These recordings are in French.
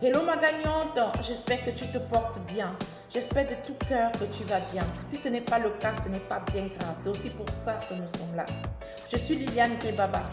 Hello ma gagnante, j'espère que tu te portes bien. J'espère de tout cœur que tu vas bien. Si ce n'est pas le cas, ce n'est pas bien grave. C'est aussi pour ça que nous sommes là. Je suis Liliane Gribaba.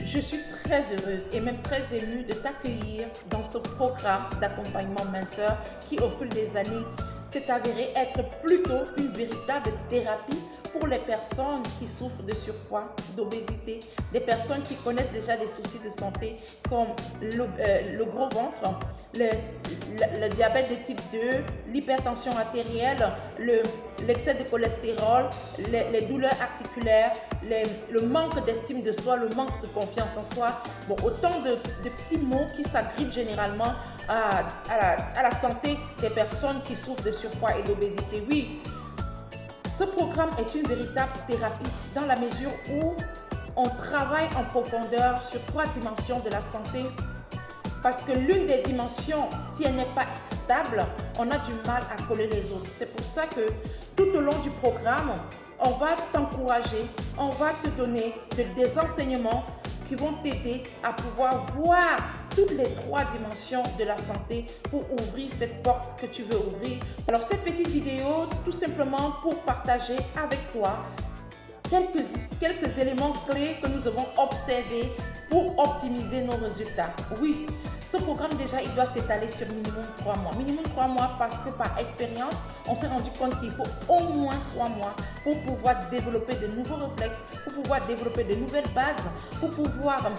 Je suis très heureuse et même très émue de t'accueillir dans ce programme d'accompagnement minceur qui, au fil des années, s'est avéré être plutôt une véritable thérapie pour les personnes qui souffrent de surpoids, d'obésité, des personnes qui connaissent déjà des soucis de santé comme le gros ventre, le diabète de type 2, l'hypertension artérielle, l'excès de cholestérol, les douleurs articulaires, le manque d'estime de soi, le manque de confiance en soi. Bon, autant de petits mots qui s'agrippent généralement à la santé des personnes qui souffrent de surpoids et d'obésité. Oui, ce programme est une véritable thérapie dans la mesure où on travaille en profondeur sur 3 dimensions de la santé. Parce que l'une des dimensions, si elle n'est pas stable, on a du mal à coller les autres. C'est pour ça que tout au long du programme, on va t'encourager, on va te donner des enseignements qui vont t'aider à pouvoir voir toutes les 3 dimensions de la santé pour ouvrir cette porte que tu veux ouvrir. Alors cette petite vidéo, tout simplement pour partager avec toi quelques éléments clés que nous avons observés pour optimiser nos résultats. Oui, ce programme déjà, il doit s'étaler sur minimum 3 mois. Minimum 3 mois parce que par expérience, on s'est rendu compte qu'il faut au moins 3 mois pour pouvoir développer de nouveaux réflexes, pour pouvoir développer de nouvelles bases, pour pouvoir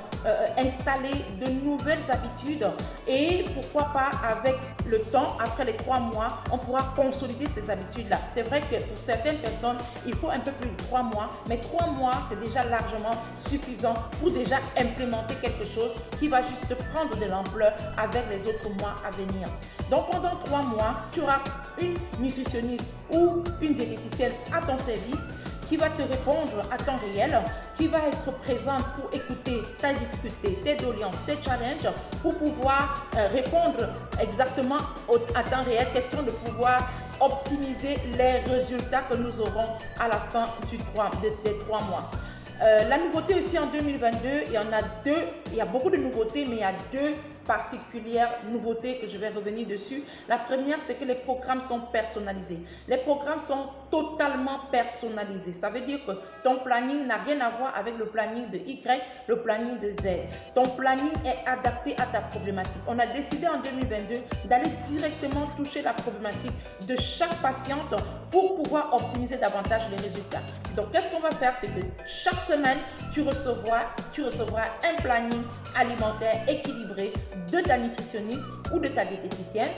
installer de nouvelles habitudes et pourquoi pas avec le temps, après les 3 mois, on pourra consolider ces habitudes-là. C'est vrai que pour certaines personnes, il faut un peu plus de 3 mois, mais 3 mois, c'est déjà largement suffisant pour déjà implémenter quelque chose qui va juste prendre de l'ampleur avec les autres mois à venir. Donc pendant 3 mois, tu auras une nutritionniste ou une diététicienne à ton service qui va te répondre à temps réel, qui va être présente pour écouter ta difficulté, tes doléances, tes challenges, pour pouvoir répondre exactement à temps réel, question de pouvoir optimiser les résultats que nous aurons à la fin des 3 mois. La nouveauté aussi en 2022, il y a beaucoup de nouveautés, mais il y a 2 particulières nouveautés que je vais revenir dessus. La première, c'est que les programmes sont personnalisés. Les programmes sont totalement personnalisés. Ça veut dire que ton planning n'a rien à voir avec le planning de Y, le planning de Z. Ton planning est adapté à ta problématique. On a décidé en 2022 d'aller directement toucher la problématique de chaque patiente pour pouvoir optimiser davantage les résultats. Donc, qu'est-ce qu'on va faire? C'est que chaque semaine, tu recevras un planning alimentaire équilibré de ta nutritionniste ou de ta diététicienne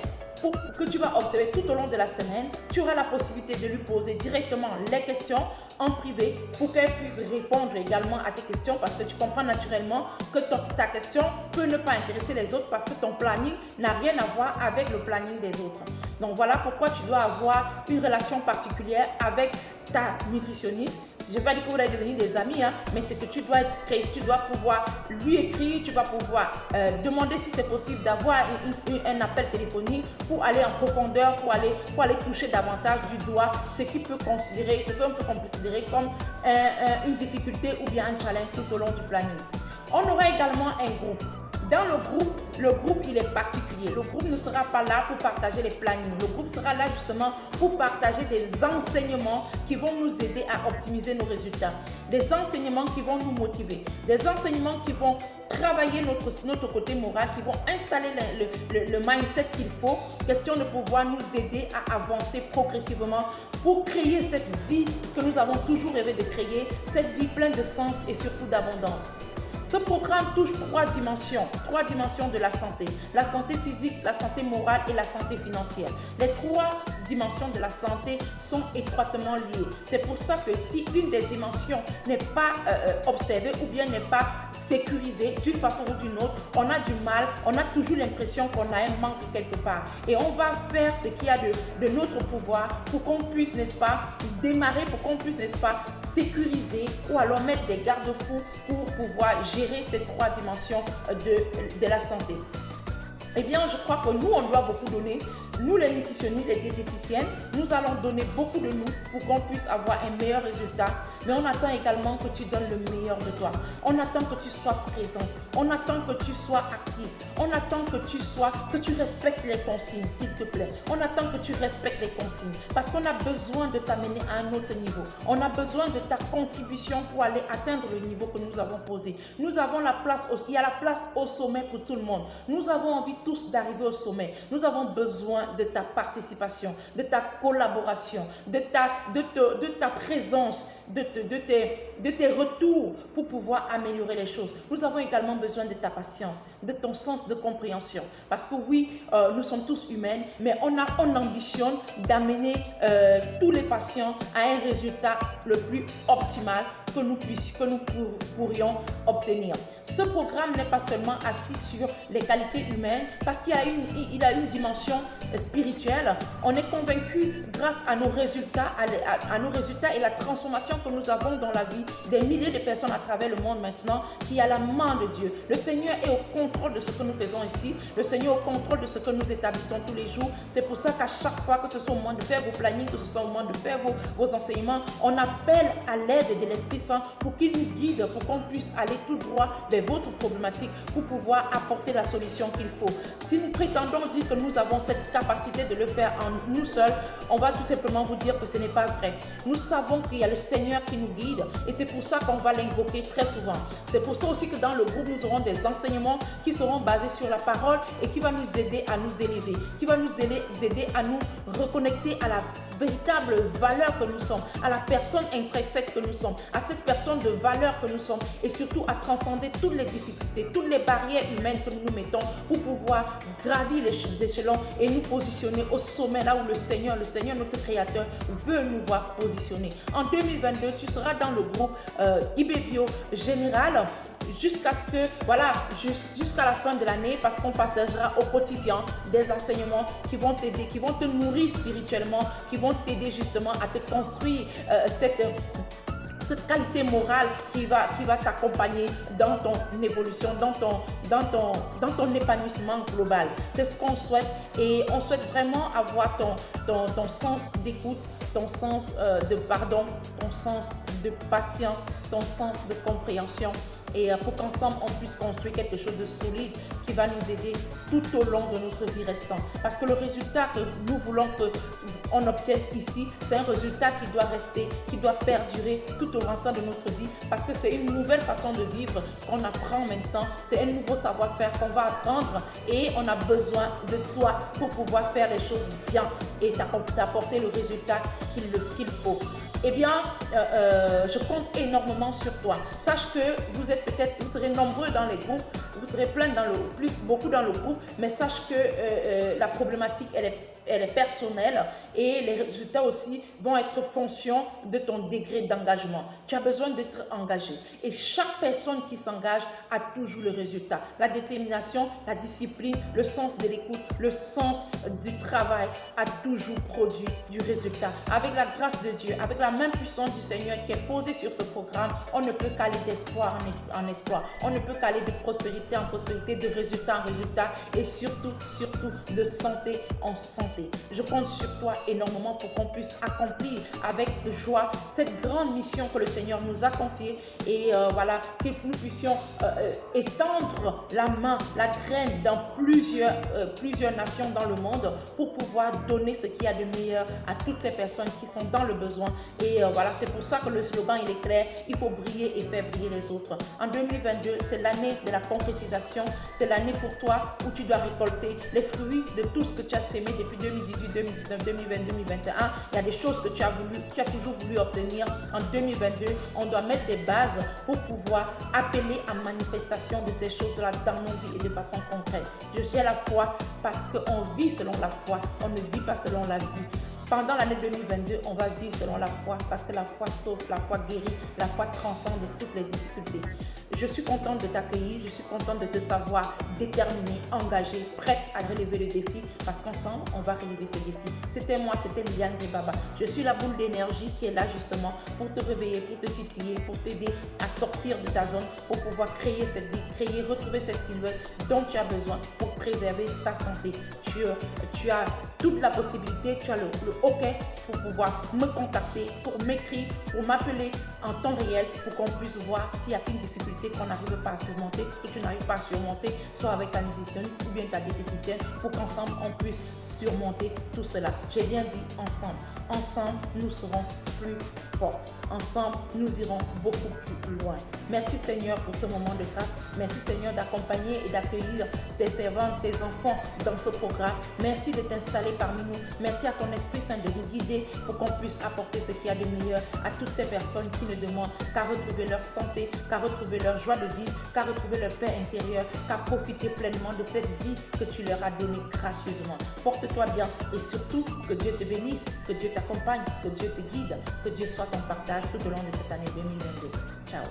que tu vas observer tout au long de la semaine. Tu auras la possibilité de lui poser directement les questions en privé pour qu'elle puisse répondre également à tes questions parce que tu comprends naturellement que ta question peut ne pas intéresser les autres parce que ton planning n'a rien à voir avec le planning des autres. Donc voilà pourquoi tu dois avoir une relation particulière avec ta nutritionniste. Je ne vais pas dire que vous allez devenir des amis, mais c'est que tu dois pouvoir lui écrire, tu vas pouvoir demander si c'est possible d'avoir un appel téléphonique pour aller en profondeur, pour aller toucher davantage du doigt ce qu'on peut considérer comme une difficulté ou bien un challenge tout au long du planning. On aura également un groupe. Dans le groupe, il est particulier. Le groupe ne sera pas là pour partager les plannings. Le groupe sera là justement pour partager des enseignements qui vont nous aider à optimiser nos résultats. Des enseignements qui vont nous motiver. Des enseignements qui vont travailler notre côté moral, qui vont installer le mindset qu'il faut. Question de pouvoir nous aider à avancer progressivement pour créer cette vie que nous avons toujours rêvé de créer. Cette vie pleine de sens et surtout d'abondance. Ce programme touche 3 dimensions de la santé physique, la santé morale et la santé financière. Les 3 dimensions de la santé sont étroitement liées. C'est pour ça que si une des dimensions n'est pas observée ou bien n'est pas sécurisée d'une façon ou d'une autre, on a du mal, on a toujours l'impression qu'on a un manque quelque part. Et on va faire ce qu'il y a de notre pouvoir pour qu'on puisse, n'est-ce pas, démarrer, pour qu'on puisse, n'est-ce pas, sécuriser ou alors mettre des garde-fous pour pouvoir gérer ces 3 dimensions de la santé. Eh bien, je crois que nous, on doit beaucoup donner. Nous, les nutritionnistes, les diététiciennes, nous allons donner beaucoup de nous pour qu'on puisse avoir un meilleur résultat. Mais on attend également que tu donnes le meilleur de toi. On attend que tu sois présent. On attend que tu sois actif. On attend que tu respectes les consignes, s'il te plaît. On attend que tu respectes les consignes parce qu'on a besoin de t'amener à un autre niveau. On a besoin de ta contribution pour aller atteindre le niveau que nous avons posé. Nous avons la place, il y a la place au sommet pour tout le monde. Nous avons envie tous d'arriver au sommet. Nous avons besoin de ta participation, de ta collaboration, de ta présence, de tes retours pour pouvoir améliorer les choses. Nous avons également besoin de ta patience, de ton sens de compréhension. Parce que oui, nous sommes tous humains, mais on ambitionne d'amener tous les patients à un résultat le plus optimal que nous pourrions obtenir. Ce programme n'est pas seulement assis sur les qualités humaines parce qu'il a une dimension spirituelle. On est convaincu grâce à nos résultats, à nos résultats et la transformation que nous avons dans la vie des milliers de personnes à travers le monde maintenant, qu'il y a la main de Dieu. Le Seigneur est au contrôle de ce que nous faisons ici. Le Seigneur est au contrôle de ce que nous établissons tous les jours. C'est pour ça qu'à chaque fois, que ce soit au moment de faire vos plannings, que ce soit au moment de faire vos enseignements, on appelle à l'aide de l'Esprit Saint pour qu'il nous guide, pour qu'on puisse aller tout droit vers votre problématique pour pouvoir apporter la solution qu'il faut. Si nous prétendons dire que nous avons cette capacité de le faire en nous seuls, on va tout simplement vous dire que ce n'est pas vrai. Nous savons qu'il y a le Seigneur qui nous guide et c'est pour ça qu'on va l'invoquer très souvent. C'est pour ça aussi que dans le groupe, nous aurons des enseignements qui seront basés sur la parole et qui va nous aider à nous élever, qui va nous aider à nous reconnecter à la véritable valeur que nous sommes, à la personne intrinsèque que nous sommes, à cette personne de valeur que nous sommes et surtout à transcender toutes les difficultés, toutes les barrières humaines que nous nous mettons pour pouvoir gravir les échelons et nous positionner au sommet là où le Seigneur, notre Créateur, veut nous voir positionner. En 2022, tu seras dans le groupe IBBio Général jusqu'à ce que, voilà, jusqu'à la fin de l'année, parce qu'on partagera au quotidien des enseignements qui vont t'aider, qui vont te nourrir spirituellement, qui vont t'aider justement à te construire cette qualité morale qui va t'accompagner dans ton évolution, dans ton épanouissement global. C'est ce qu'on souhaite et on souhaite vraiment avoir ton sens d'écoute, ton sens de pardon, ton sens de patience, ton sens de compréhension et pour qu'ensemble on puisse construire quelque chose de solide qui va nous aider tout au long de notre vie restante. Parce que le résultat que nous voulons qu'on obtienne ici, c'est un résultat qui doit rester, qui doit perdurer tout au restant de notre vie parce que c'est une nouvelle façon de vivre qu'on apprend maintenant, c'est un nouveau savoir-faire qu'on va apprendre et on a besoin de toi pour pouvoir faire les choses bien et t'apporter le résultat qu'il faut. Eh bien, je compte énormément sur toi. Sache que vous serez nombreux dans les groupes, vous serez beaucoup dans le groupe, mais sache que la problématique, elle est personnelle et les résultats aussi vont être fonction de ton degré d'engagement. Tu as besoin d'être engagé et chaque personne qui s'engage a toujours le résultat. La détermination, la discipline, le sens de l'écoute, le sens du travail a toujours produit du résultat. Avec la grâce de Dieu, avec la main puissante du Seigneur qui est posée sur ce programme, on ne peut qu'aller d'espoir en espoir. On ne peut qu'aller de prospérité en prospérité, de résultat en résultat et surtout de santé en santé. Je compte sur toi énormément pour qu'on puisse accomplir avec joie cette grande mission que le Seigneur nous a confiée et voilà, que nous puissions étendre la main, la graine dans plusieurs nations dans le monde pour pouvoir donner ce qu'il y a de meilleur à toutes ces personnes qui sont dans le besoin. Et voilà, c'est pour ça que le slogan il est clair, il faut briller et faire briller les autres. En 2022, c'est l'année de la concrétisation, c'est l'année pour toi où tu dois récolter les fruits de tout ce que tu as sémé depuis 2018, 2019, 2020, 2021. Il y a des choses que tu as toujours voulu obtenir. En 2022, on doit mettre des bases pour pouvoir appeler à manifestation de ces choses-là dans nos vies et de façon concrète. Je dis à la foi parce qu'on vit selon la foi, on ne vit pas selon la vue. Pendant l'année 2022, on va vivre selon la foi parce que la foi sauve, la foi guérit, la foi transcende toutes les difficultés. Je suis contente de t'accueillir, je suis contente de te savoir déterminée, engagée, prête à relever le défi parce qu'ensemble, on va relever ce défi. C'était moi, c'était Liliane Gribaba. Je suis la boule d'énergie qui est là justement pour te réveiller, pour te titiller, pour t'aider à sortir de ta zone, pour pouvoir créer cette vie, retrouver cette silhouette dont tu as besoin pour préserver ta santé. Tu as toute la possibilité, tu as le OK pour pouvoir me contacter, pour m'écrire, pour m'appeler en temps réel pour qu'on puisse voir s'il y a une difficulté qu'on n'arrive pas à surmonter, que tu n'arrives pas à surmonter, soit avec ta nutritionniste ou bien ta diététicienne, pour qu'ensemble on puisse surmonter tout cela. J'ai bien dit ensemble. Ensemble, nous serons plus fortes. Ensemble, nous irons beaucoup plus loin. Merci Seigneur pour ce moment de grâce. Merci Seigneur d'accompagner et d'accueillir tes servants, tes enfants dans ce programme. Merci de t'installer parmi nous. Merci à ton Esprit Saint de nous guider pour qu'on puisse apporter ce qu'il y a de meilleur à toutes ces personnes qui ne demandent qu'à retrouver leur santé, qu'à retrouver leur joie de vivre, qu'à retrouver leur paix intérieure, qu'à profiter pleinement de cette vie que tu leur as donnée gracieusement. Porte-toi bien et surtout que Dieu te bénisse, que Dieu t'accompagne, que Dieu te guide, que Dieu soit ton partage tout au long de cette année 2022.